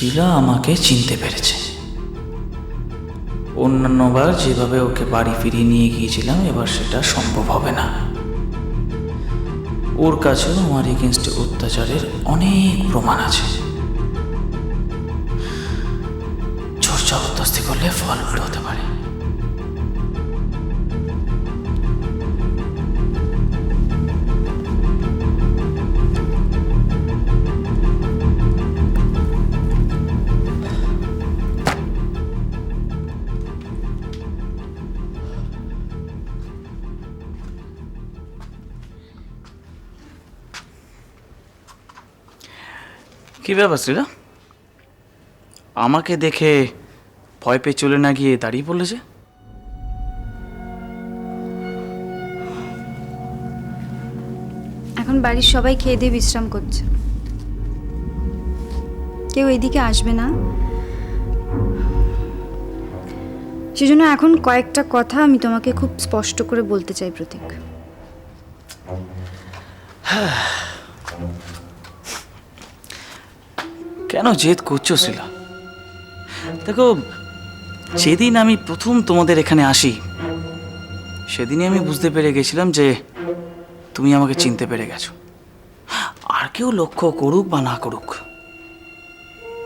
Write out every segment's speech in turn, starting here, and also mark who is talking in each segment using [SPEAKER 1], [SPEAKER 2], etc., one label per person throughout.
[SPEAKER 1] শিলা আমাকে চিনতে পেরেছে। অন্যান্যবার যেভাবে ওকে বাড়ি ফিরিয়ে নিয়ে গিয়েছিলাম, এবার সেটা সম্ভব হবে না। ওর কাছেও আমার এগেনস্টে অত্যাচারের অনেক প্রমাণ আছে। জোর জবরদস্তি করলে ফল উল্টো হতে পারে। কি ব্যাপার শ্রীরা, আমাকে দেখে ভয় পেয়ে চলে না গিয়ে দাঁড়িয়ে পড়লে যে?
[SPEAKER 2] এখন বাড়ির সবাই খেয়ে দিয়ে বিশ্রাম করছে, কেউ এদিকে আসবে না, সেজন্য এখন কয়েকটা কথা আমি তোমাকে খুব স্পষ্ট করে বলতে চাই প্রতীক।
[SPEAKER 1] কেন জেদ করছো শিলা? দেখো, যেদিন আমি প্রথম তোমাদের এখানে আসি সেদিনই আমি বুঝতে পেরে গেছিলাম যে তুমি আমাকে চিনতে পেরে গেছো। আর কেউ লক্ষ্য করুক বা না করুক,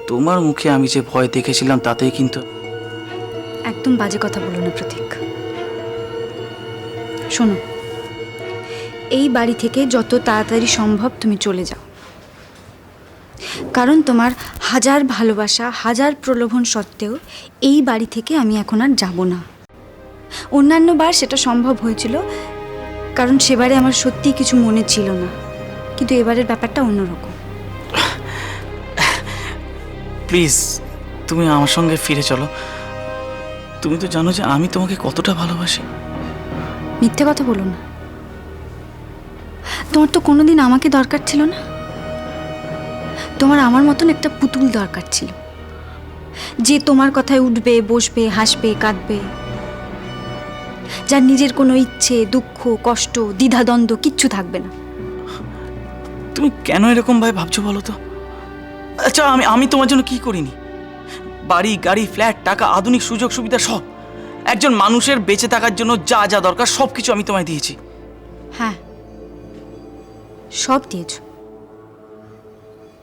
[SPEAKER 1] তোমার মুখে আমি যে ভয় দেখেছিলাম তাতেই কিন্তু।
[SPEAKER 2] একদম বাজে কথা বলো না প্রতীক। শোনো, এই বাড়ি থেকে যত তাড়াতাড়ি সম্ভব তুমি চলে যাও, কারণ তোমার হাজার ভালোবাসা, হাজার প্রলোভন সত্ত্বেও এই বাড়ি থেকে আমি এখন আর যাব না। অন্যান্য বার সেটা সম্ভব হয়েছিল, কারণ সেবারে আমার সত্যিই কিছু মনে ছিল না, কিন্তু এবারের ব্যাপারটা অন্যরকম।
[SPEAKER 1] প্লিজ, তুমি আমার সঙ্গে ফিরে চলো। তুমি তো জানো যে আমি তোমাকে কতটা ভালোবাসি।
[SPEAKER 2] মিথ্যে কথা বলো না। তোমার তো কোনোদিন আমাকে দরকার ছিল না। তোমার আমার মতন একটা পুতুল দরকার ছিল, যে তোমার কথায় উঠবে, বসবে, হাসবে, কাঁদবে, যার নিজের কোনো ইচ্ছে, দুঃখ, কষ্ট, দ্বিধাদ্বন্দ্ব কিচ্ছু থাকবে না।
[SPEAKER 1] তুমি কেন এরকম ভাবে ভাবছো বলো তো? আচ্ছা, আমি তোমার জন্য কি করিনি? বাড়ি, গাড়ি, ফ্ল্যাট, টাকা, আধুনিক সুযোগ সুবিধা সব, একজন মানুষের বেঁচে থাকার জন্য যা যা দরকার সব কিছু আমি তোমায় দিয়েছি।
[SPEAKER 2] হ্যাঁ, সব দিয়েছো,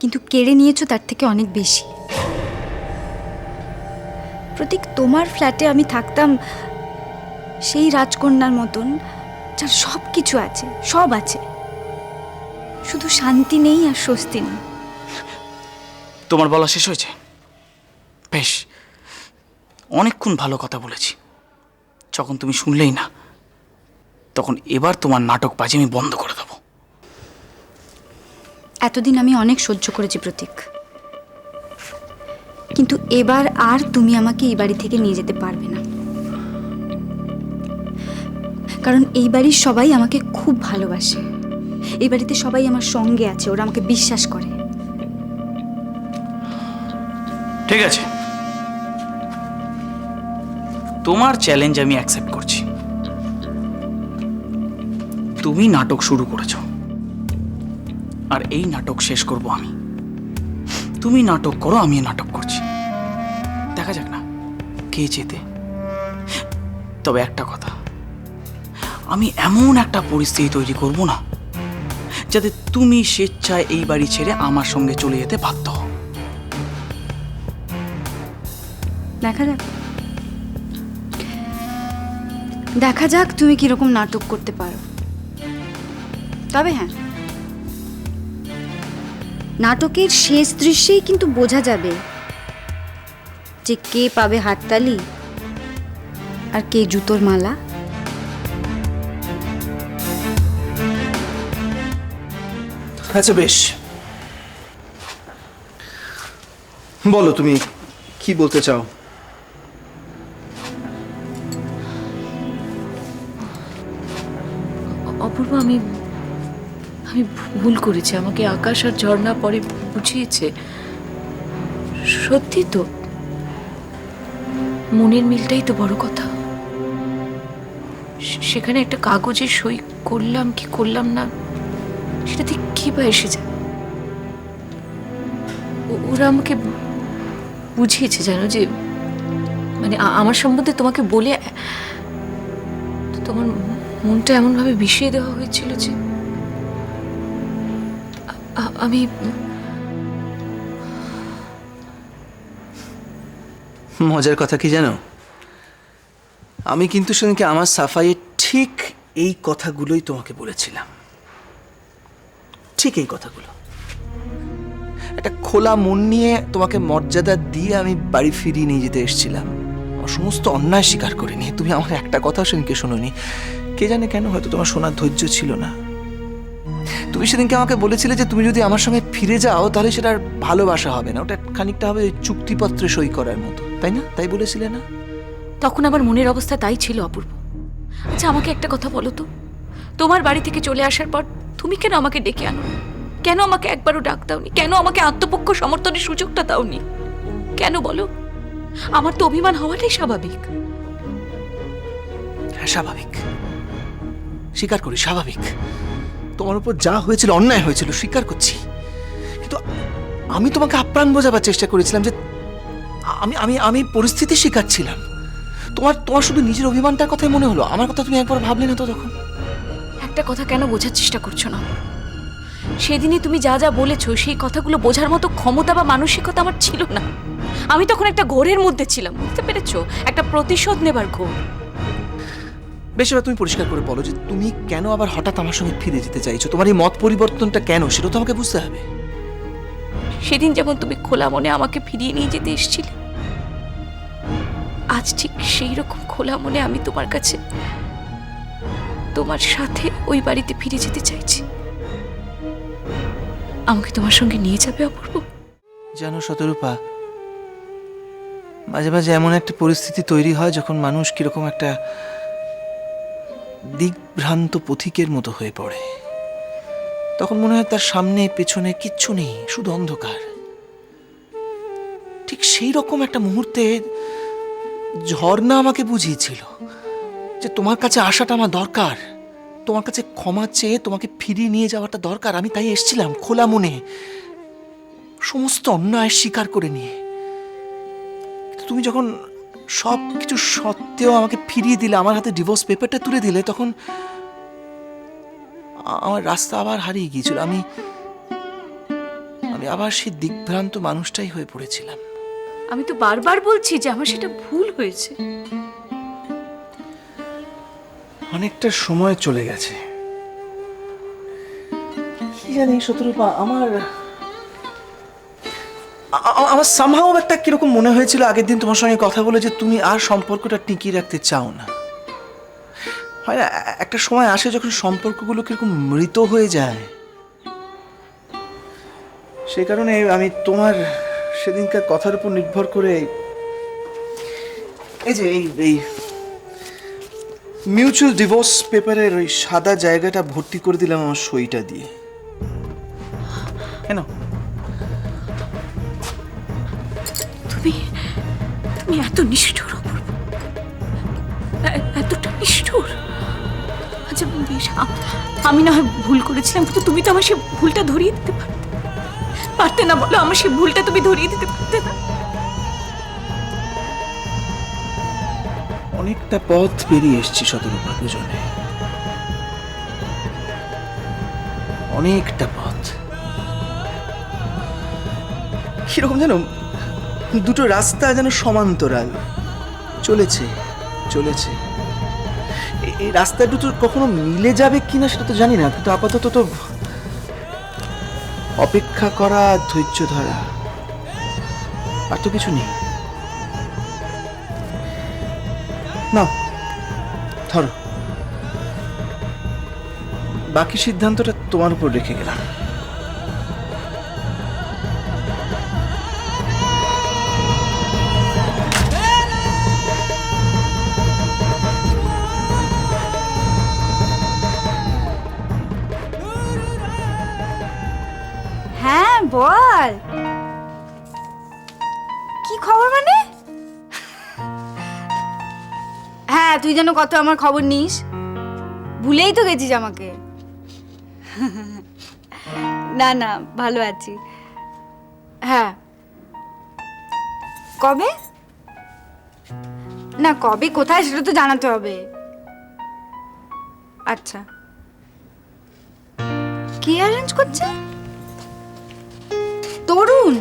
[SPEAKER 2] কিন্তু কেড়ে নিয়েছো তার থেকে অনেক বেশি। প্রতীক, তোমার ফ্ল্যাটে আমি থাকতাম সেই রাজকন্যার মতন, যার সব কিছু আছে, সব আছে, শুধু শান্তি নেই আর স্বস্তি নেই।
[SPEAKER 1] তোমার বলা শেষ হয়েছে? বেশ, অনেকক্ষণ ভালো কথা বলেছি। যখন তুমি শুনলেই না, তখন এবার তোমার নাটকবাজি আমি বন্ধ করে দেবো।
[SPEAKER 2] এতদিন আমি অনেক সহ্য করেছি প্রতীক, কিন্তু এবার আর তুমি আমাকে এই বাড়ি থেকে নিয়ে যেতে পারবে না, কারণ এই বাড়ির সবাই আমাকে খুব ভালোবাসে। এই বাড়িতে সবাই আমার সঙ্গে আছে, ওরা আমাকে বিশ্বাস করে।
[SPEAKER 1] ঠিক আছে, তোমার চ্যালেঞ্জ আমি অ্যাকসেপ্ট করছি। তুমি নাটক শুরু করেছো, আর এই নাটক শেষ করব আমি। তুমি নাটক করো, আমি নাটক করছি, দেখা যাক না কে জেতে। তবে একটা কথা, আমি এমন একটা পরিস্থিতি তৈরি করব না যাতে তুমি স্বেচ্ছায় এই বাড়ি ছেড়ে আমার সঙ্গে চলে যেতে বাধ্য হও।
[SPEAKER 2] দেখা যাক, দেখা যাক তুমি কিরকম নাটক করতে পারো। তবে হ্যাঁ, নাটকের শেষ দৃশ্যেই কিন্তু বোঝা যাবে যে কে পাবে হাততালি আর কে জুতোর মালা।
[SPEAKER 3] আচ্ছা বেশ, বলো তুমি কি বলতে চাও।
[SPEAKER 4] অপূর্ব, আমি ভুল করেছি। আমাকে আকাশ আর ঝর্ণা পরে বুঝিয়েছে। সত্যি তো, মনের মিলটাই তো বড় কথা। সেখানে একটা কাগজে সই করলাম কি করলাম না, সেটাতে কি বা এসে যায়। ওরা আমাকে বুঝিয়েছে জানো, যে মানে আমার সম্বন্ধে তোমাকে বলে তোমার মনটা এমনভাবে বিষিয়ে দেওয়া হয়েছিল যে আমি
[SPEAKER 3] মজার কথা কি জানো, আমি কিন্তু সেদিনকে আমার সাফাইয়ে ঠিক এই কথাগুলোই তোমাকে বলেছিলাম, ঠিক এই কথাগুলো। একটা খোলা মন নিয়ে তোমাকে মর্যাদা দিয়ে আমি বাড়ি ফিরিয়ে নিয়ে যেতে এসেছিলাম, আমার সমস্ত অন্যায় স্বীকার করিনি। তুমি আমার একটা কথা সেদিনকে শোনোনি, কে জানে কেন, হয়তো তোমার শোনার ধৈর্য ছিল না। তুমি সেদিনকে আমাকে বলেছিলে যে তুমি যদি আমার সঙ্গে ফিরে যাও তাহলে সেটা আর ভালোবাসা হবে না, ওটা খানিকটা হবে চুক্তিপত্রে সই করার মতো, তাই না? তাই বলেছিলে না?
[SPEAKER 4] তখন আমার মনের অবস্থা তাই ছিল অপূর্ব। আচ্ছা আমাকে একটা কথা বলো তো, তোমার বাড়ি থেকে চলে আসার পর তুমি কেন আমাকে ডেকে আনো? কেন আমাকে একবারও ডাক দাওনি? কেন আমাকে আত্মপক্ষ সমর্থনের সুযোগটা দাওনি? কেন বলো? আমার তো অভিমান হওয়াটাই স্বাভাবিক।
[SPEAKER 3] হ্যাঁ স্বাভাবিক, স্বীকার করি স্বাভাবিক। তোমার উপর যা হয়েছিল অন্যায় হয়েছিল, স্বীকার করছি। কিন্তু আমি তোমাকে আপ্রাণ বোঝাবার চেষ্টা করেছিলাম যে আমি আমি আমি পরিস্থিতি শিকার ছিলাম। তোমার শুধু নিজের অভিমানটার কথাই মনে হলো, আমার কথা তুমি একবার ভাবলে না তো তখন?
[SPEAKER 4] একটা কথা কেন বোঝার চেষ্টা করছো না? সেদিনই তুমি যা যা বলেছো সেই কথাগুলো বোঝার মতো ক্ষমতা বা মানসিকতা আমার ছিল না। আমি তখন একটা ঘোরের মধ্যে ছিলাম, বুঝতে পেরেছো? একটা প্রতিশোধ নেবার ঘোর।
[SPEAKER 3] বেশ, এবার তুমি পরিষ্কার করে বলো যে তুমি কেন আবার হঠাৎ আমার সঙ্গে ফিরে যেতে চাইছো, তোমার এই মত পরিবর্তনটা কেন, সেটা তো আমাকে বুঝতে হবে।
[SPEAKER 4] সেদিন যেমন তুমি খোলা মনে আমাকে ফিরিয়ে নিয়ে যেতে এসেছিলে, আজ ঠিক সেই রকম খোলা মনে আমি তোমার কাছে, তোমার সাথে ওই বাড়িতে ফিরে যেতে চাইছি। আমাকে তোমার সঙ্গে নিয়ে যাবে অপূর্ব?
[SPEAKER 3] জানো শতরূপা, মাঝে মাঝে এমন একটা পরিস্থিতি তৈরি হয় যখন মানুষ কিরকম একটা দিকভ্রান্ত পথিকের মতো হয়ে পড়ে। তখন মনে হয় তার সামনে পেছনে কিচ্ছু নেই, শুধু অন্ধকার। ঠিক সেই রকম একটা মুহূর্তে ঝর্ণা আমাকে বুঝিয়েছিল যে তোমার কাছে আসাটা আমার দরকার, তোমার কাছে ক্ষমা চেয়ে তোমাকে ফিরিয়ে নিয়ে যাওয়াটা দরকার। আমি তাই এসেছিলাম খোলা মনে, সমস্ত অন্যায় স্বীকার করে নিয়ে। তুমি যখন সব কিছু সত্ত্বেও আমাকে ফিরিয়ে দিলে, আমার হাতে ডিভোর্স পেপারটা তুলে দিলে, তখন আমার রাস্তা আবার হারিয়ে গিয়েছিল। আমি আবার সেই দিকভ্রান্ত মানুষটাই হয়ে পড়েছিলাম।
[SPEAKER 4] আমি তো বারবার বলছি যে আমার সেটা ভুল হয়েছে।
[SPEAKER 3] অনেকটা সময় চলে গেছে, কি জানি শতরূপা, আমার সামহাও একটা কিরকম মনে হয়েছিল আগের দিন তোমার সঙ্গে কথা বলে যে তুমি আর সম্পর্কটা টিকিয়ে রাখতে চাও না। হয় না, একটা সময় আসে যখন সম্পর্কগুলো কিরকম মৃত হয়ে যায়। সেই কারণে আমি তোমার সেদিনকার কথার উপর নির্ভর করে এই যে এই মিউচুয়াল ডিভোর্স পেপারের ওই সাদা জায়গাটা ভর্তি করে দিলাম আমার সইটা দিয়ে। কেন?
[SPEAKER 4] তুমি তুমি এত নিষ্ঠুর অপূর্ব, এতটা নিষ্ঠুর। আচ্ছা বেশ, আমি না হয় ভুল করেছিলাম, কিন্তু তুমি তো আমার সেই ভুলটা ধরিয়ে দিতে পারতে না? বলো, আমার সেই ভুলটা তুমি ধরিয়ে দিতে পারতে না?
[SPEAKER 3] অনেকটা পথ পেরিয়ে এসেছি শতরূপা, দুজনে অনেকটা পথ। কিরকম যেন দুটো রাস্তা যেন সমান্তরাল চলেছে চলেছে। এই রাস্তা দুটো কখনো মিলে যাবে কিনা সেটা তো জানি না, কিন্তু আপাতত তো অপেক্ষা করা, ধৈর্য ধরা, আর তো কিছু নেই। না, ধরো, বাকি সিদ্ধান্তটা তোমার উপর রেখে গেলাম।
[SPEAKER 2] হ্যাঁ বল, কি খবর মানে? হ্যাঁ, তুই যেন কত আমার খবর নিস, ভুলেই তো গেছিস আমাকে। না না, ভালো আছি। হ্যাঁ কবে? না, কবে কোথায় সেটা তো জানাতে হবে। আচ্ছা, কে অ্যারেঞ্জ করছে? তরুণ?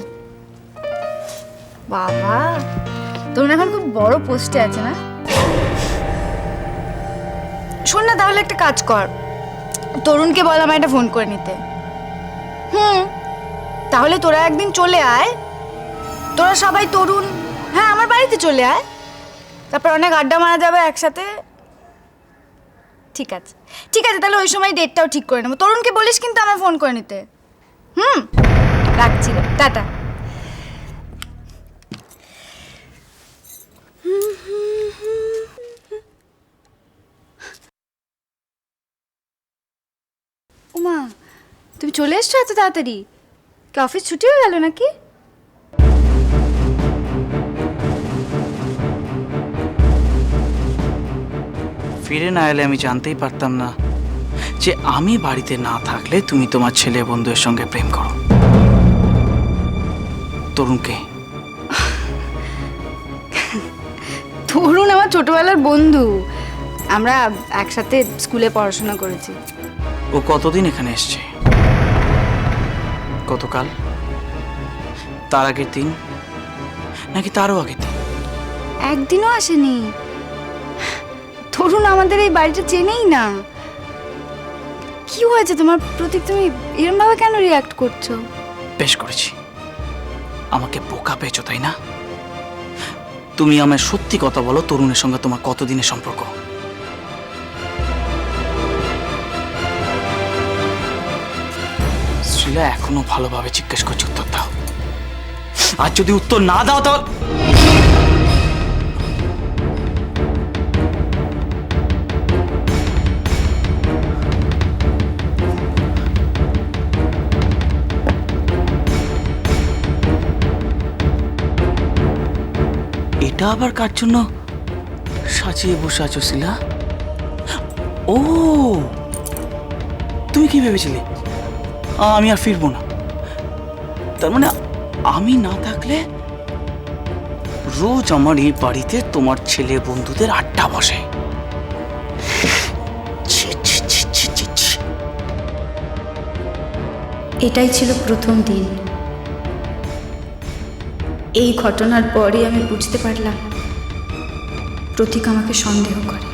[SPEAKER 2] বাবা, তরুণ এখন খুব বড় পোস্টে আছে না? শোন না, তাহলে একটা কাজ কর, তরুণকে বল আমায় একটা ফোন করে নিতে। তাহলে তোরা একদিন চলে আয়, তোরা সবাই, তরুণ, হ্যাঁ আমার বাড়িতে চলে আয়, তারপর অনেক আড্ডা মারা যাবে একসাথে। ঠিক আছে, ঠিক আছে, তাহলে ওই সময় ডেটটাও ঠিক করে নেবো। তরুণকে বলিস কিন্তু আমায় ফোন করে নিতে। রাখছি রে, টাটা। উমা, তুমি চলে এসছো এত তাড়াতাড়ি? কি অফিস ছুটি হয়ে গেল নাকি?
[SPEAKER 1] ফিরে না এলে আমি জানতেই পারতাম না যে আমি বাড়িতে না থাকলে তুমি তোমার ছেলে বন্ধুদের সঙ্গে প্রেম করো। তরুণকে?
[SPEAKER 2] তরুণ আমার ছোটবেলার বন্ধু, আমরা একসাথে স্কুলে পড়াশোনা করেছি।
[SPEAKER 1] ও কতদিন এখানে এসছে? গতকাল? তার আগের দিন? নাকি তারও আগের দিন?
[SPEAKER 2] একদিনও আসেনি। তরুণ আমাদের এই বাড়িটা চেনেই না। কি হয়েছে তোমার প্রতীক, তুমি এরকম ভাবে কেন রিয়াক্ট করছো?
[SPEAKER 1] বেশ করেছি, আমাকে বোকা পেয়েছো তাই না? তুমি আমায় সত্যি কথা বলো, তরুণের সঙ্গে তোমার কতদিনের সম্পর্ক? শ্রীলা এখনো ভালোভাবে জিজ্ঞেস করছে, উত্তর দাও। আর যদি উত্তর না দাও তাহলে এটা আবার কার জন্য সাজিয়ে বসে আছো শিলা? ও, তুমি কি ভেবেছিলে আমি আর ফিরবো না? তার মানে আমি না থাকলে রোজ আমার এই বাড়িতে তোমার ছেলে বন্ধুদের আড্ডা বসে। ছি, ছি, ছি, ছি, ছি, ছি।
[SPEAKER 2] এটাই ছিল প্রথম দিন। এই ঘটনার পরই আমি বুঝতে পারলাম প্রতীক আমাকে সন্দেহ করে,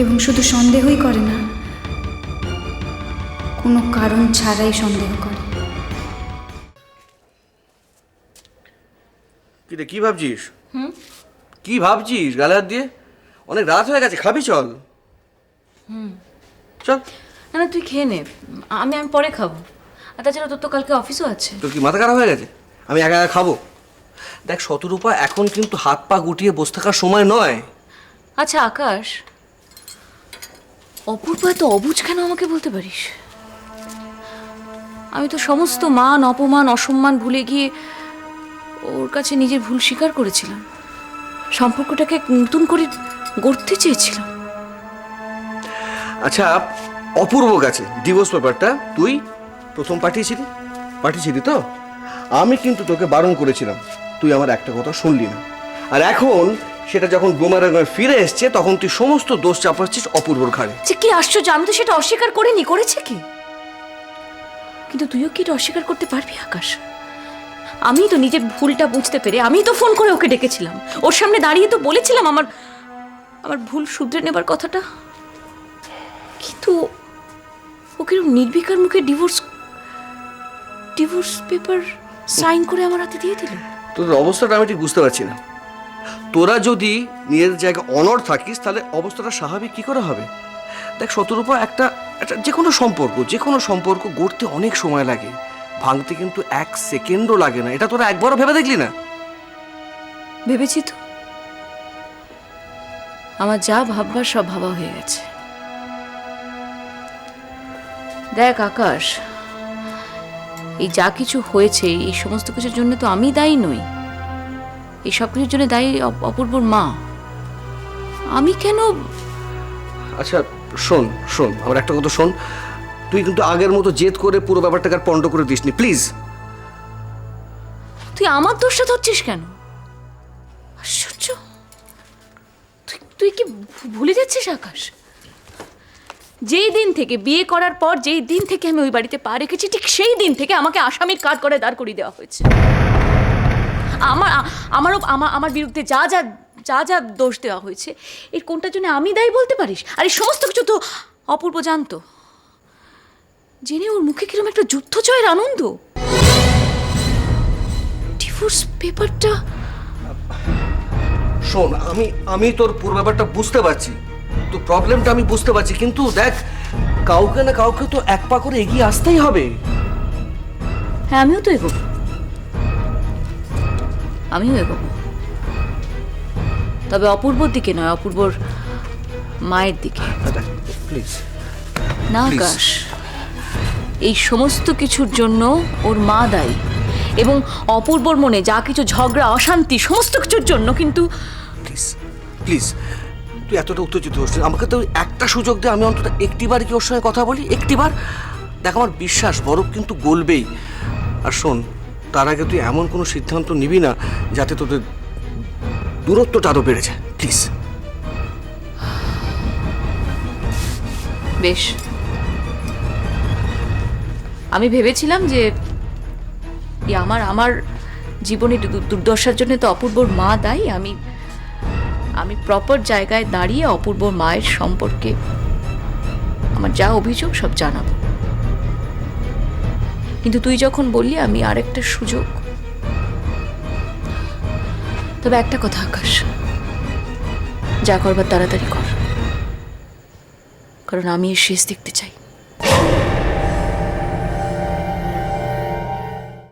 [SPEAKER 2] এবং শুধু সন্দেহই করে না, কোনো কারণ ছাড়াই সন্দেহ করে।
[SPEAKER 3] কিরে, কি ভাবছিস? কি ভাবছিস গালে হাত দিয়ে? অনেক রাত হয়ে গেছে, খাবি? চল চল।
[SPEAKER 4] না না, তুই খেয়ে নে, আমি পরে খাবো। আর তাছাড়া তোর তো কালকে অফিসও আছে।
[SPEAKER 3] তোর কি মাথা খারাপ হয়ে গেছে? আমি একা একা খাবো? দেখ শতরূপা, এখন কিন্তু হাত পা গুটিয়ে বসে থাকার সময় নয়।
[SPEAKER 4] আচ্ছা আকাশ, অপূর্ব এত অবুঝ কেন আমাকে বলতে পারিস? আমি তো সমস্ত মান অপমান অসম্মান ভুলে গিয়ে ওর কাছে নিজের ভুল স্বীকার করেছিলাম, সম্পর্কটাকে নতুন করে গড়তে চেয়েছিলাম।
[SPEAKER 3] আচ্ছা, অপূর্ব কাছে ডিভোর্স পেপারটা তুই প্রথম পাঠিয়েছিলি তো? আমি কিন্তু তোকে বারণ করেছিলাম, তুই আমার একটা কথা শুনলি না। আর এখন সেটা যখন বুমারাঙ্গে ফিরে এসছে, তখন তুই সমস্ত দোষ চাপাচ্ছিস অপূর্বর ঘাড়ে।
[SPEAKER 4] যে কি আশ্চর্য, আমি তো সেটা অস্বীকার করিনি, করেছে কি? কিন্তু তুইও কি এটা অস্বীকার করতে পারবি আকাশ? আমি তো নিজের ভুলটা বুঝতে পেরে আমি তো ফোন করে ওকে ডেকেছিলাম, ওর সামনে দাঁড়িয়ে তো বলেছিলাম আমার ভুল শুধরে নেবার কথাটা। কিন্তু ওকে নির্বিকার মুখে ডিভোর্স পেপার সাইন করে আমার হাতে দিয়ে দিল।
[SPEAKER 3] তোদের অবস্থাটা আমি ঠিক বুঝতে পারছি না। তোরা যদি নিজের জায়গায় অনড় থাকিস, তাহলে অবস্থাটা স্বাভাবিক কি করে হবে? দেখ শতরূপা, একটা যে কোনো সম্পর্ক গড়তে অনেক সময় লাগে, ভাঙতে কিন্তু 1 সেকেন্ডও লাগে না। এটা তোরা একবারও ভেবে দেখলি না?
[SPEAKER 4] ভেবেছি তো, আমার যা ভাববার সব ভাবা হয়ে গেছে। দেখ আকাশ, এই যা কিছু হয়েছে, এই সমস্ত কিছুর জন্য তো আমি দায়ী নই। এই সব কিছুর জন্য দায়ী অপূর্বর মা। আমি কেন?
[SPEAKER 3] আচ্ছা শোন, আমার একটা কথা শোন, তুই কিন্তু আগের মতো জেদ করে পুরো ব্যাপারটাকে আর পণ্ড করে দিসনি, প্লিজ।
[SPEAKER 4] তুই আমার দোষটা ধরছিস কেন? আশ্চর্য, তুই কি ভুলে যাচ্ছিস আকাশ? যেই দিন থেকে বিয়ে করার পর, যেই দিন থেকে আমি ওই বাড়িতে পা রেখেছি, ঠিক সেই দিন থেকে আমাকে আসামির কাঠ করে দাঁড় করিয়ে দেওয়া হয়েছে। আমার বিরুদ্ধে যা যা যা যা দোষ দেওয়া হয়েছে, এর কোনটার জন্য আমি দায়ী বলতে পারিস? আর এই সমস্ত কিছু তো অপূর্ব জানতো। জেনে ওর মুখে কিরকম একটা যুদ্ধ জয়ের আনন্দ। ডিভোর্স পেপারটা।
[SPEAKER 5] শোন, আমি তোর পুরো ব্যাপারটা বুঝতে পারছি, তো প্রবলেমটা আমি বুঝতে পারছি, কিন্তু দেখ, কাউকে না কাউকে তো এক পা করে এগিয়ে আসতেই হবে।
[SPEAKER 4] হ্যাঁ, আমিও এগোবো, তবে অপূর্বর দিকে নয়, অপূর্বর মায়ের দিকে।
[SPEAKER 5] প্লিজ।
[SPEAKER 4] না আকাশ, এই সমস্ত কিছুর জন্য ওর মা দায়ী, এবং অপূর্বর মনে যা কিছু ঝগড়া, অশান্তি, সমস্ত কিছুর জন্য কিন্তু।
[SPEAKER 5] প্লিজ প্লিজ, তুই এতটা উত্তেজিত হচ্ছিস, আমাকে তো একটা সুযোগ দে, আমি অন্তত একটিবার কি ওর সঙ্গে কথা বলি, একটিবার। দেখ, আমার বিশ্বাস বরফ কিন্তু গলবেই। আর শোন, তার আগে তুই এমন কোনো সিদ্ধান্ত নিবি না যাতে তোদের দূরত্বটা আরও বেড়ে যায়, প্লিজ।
[SPEAKER 4] বেশ, আমি ভেবেছিলাম যে আমার জীবনে দুর্দশার জন্য তো অপূর্বর মা দায়ী। আমি প্রপার জায়গায় দাঁড়িয়ে অপূর্বর মায়ের সম্পর্কে আমার যা অভিযোগ সব জানাবো। কিন্তু তুই যখন বললি আমি আরেকটা সুযোগ, তবে একটা কথা আকাশ, যা করবার তাড়াতাড়ি কর, কারণ আমি এর শেষ দেখতে চাই।